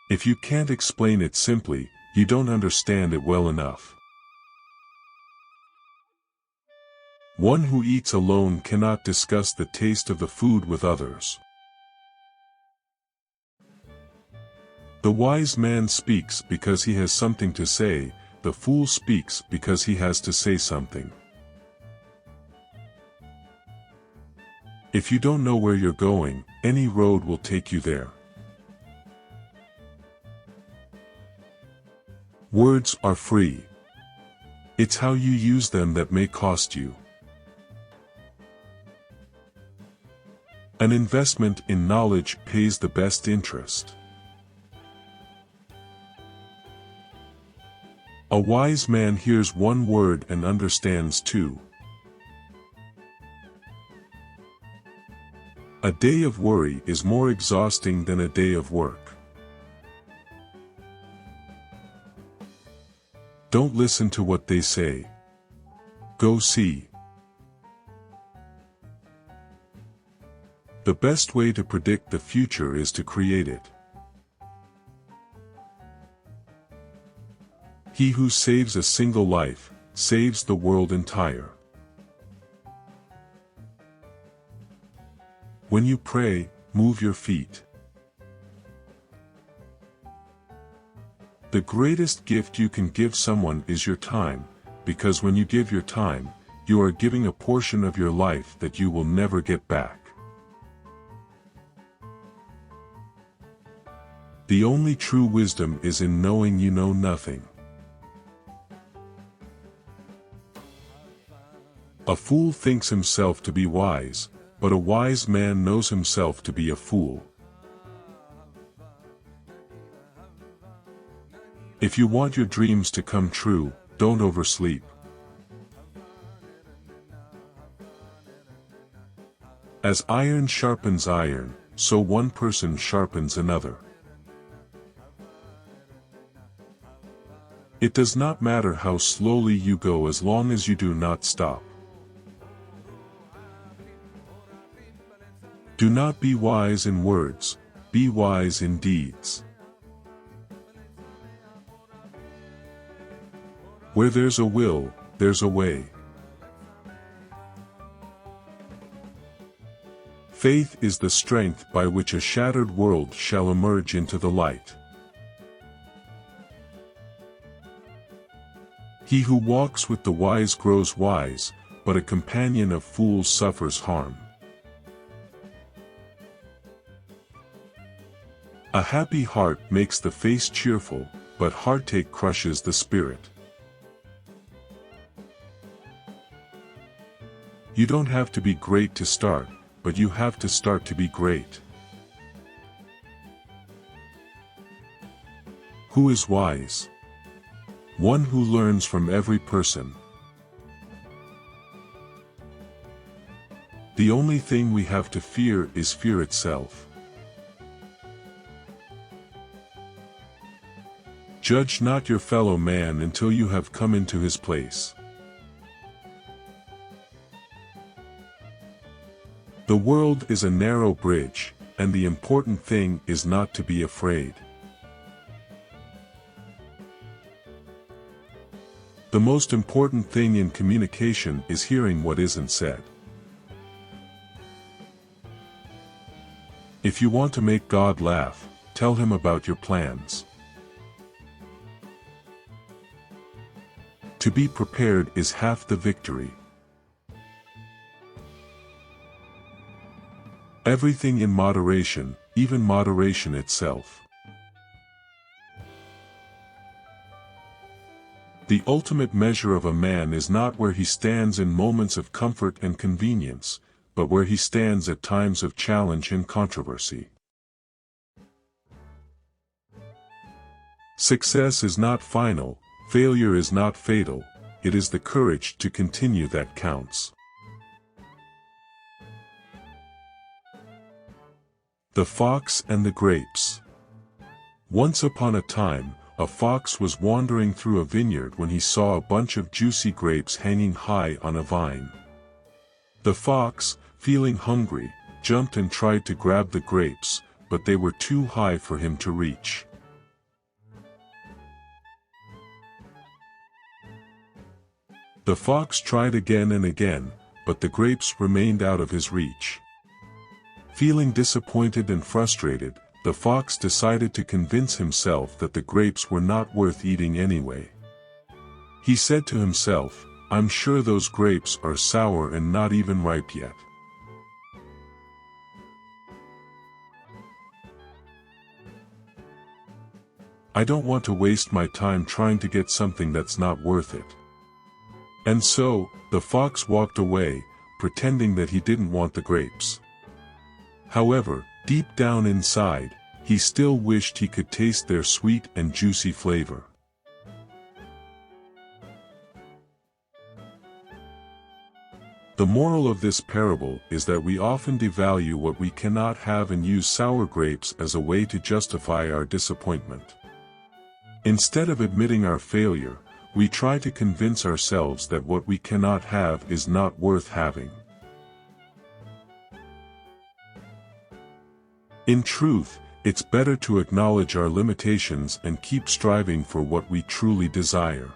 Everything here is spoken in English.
If you can't explain it simply, you don't understand it well enough. One who eats alone cannot discuss the taste of the food with others. The wise man speaks because he has something to say, the fool speaks because he has to say something. If you don't know where you're going, any road will take you there. Words are free. It's how you use them that may cost you. An investment in knowledge pays the best interest. A wise man hears one word and understands two. A day of worry is more exhausting than a day of work. Don't listen to what they say. Go see. The best way to predict the future is to create it. He who saves a single life, saves the world entire. When you pray, move your feet. The greatest gift you can give someone is your time, because when you give your time, you are giving a portion of your life that you will never get back. The only true wisdom is in knowing you know nothing. A fool thinks himself to be wise, but a wise man knows himself to be a fool. If you want your dreams to come true, don't oversleep. As iron sharpens iron, so one person sharpens another. It does not matter how slowly you go as long as you do not stop. Do not be wise in words, be wise in deeds. Where there's a will, there's a way. Faith is the strength by which a shattered world shall emerge into the light. He who walks with the wise grows wise, but a companion of fools suffers harm. A happy heart makes the face cheerful, but heartache crushes the spirit. You don't have to be great to start, but you have to start to be great. Who is wise? One who learns from every person. The only thing we have to fear is fear itself. Judge not your fellow man until you have come into his place. The world is a narrow bridge, and the important thing is not to be afraid. The most important thing in communication is hearing what isn't said. If you want to make God laugh, tell him about your plans. To be prepared is half the victory. Everything in moderation, even moderation itself. The ultimate measure of a man is not where he stands in moments of comfort and convenience, but where he stands at times of challenge and controversy. Success is not final, failure is not fatal, it is the courage to continue that counts. The Fox and the Grapes. Once upon a time, a fox was wandering through a vineyard when he saw a bunch of juicy grapes hanging high on a vine. The fox, feeling hungry, jumped and tried to grab the grapes, but they were too high for him to reach. The fox tried again and again, but the grapes remained out of his reach. Feeling disappointed and frustrated, the fox decided to convince himself that the grapes were not worth eating anyway. He said to himself, "I'm sure those grapes are sour and not even ripe yet. I don't want to waste my time trying to get something that's not worth it." And so, the fox walked away, pretending that he didn't want the grapes. However, deep down inside, he still wished he could taste their sweet and juicy flavor. The moral of this parable is that we often devalue what we cannot have and use sour grapes as a way to justify our disappointment. Instead of admitting our failure, we try to convince ourselves that what we cannot have is not worth having. In truth, it's better to acknowledge our limitations and keep striving for what we truly desire.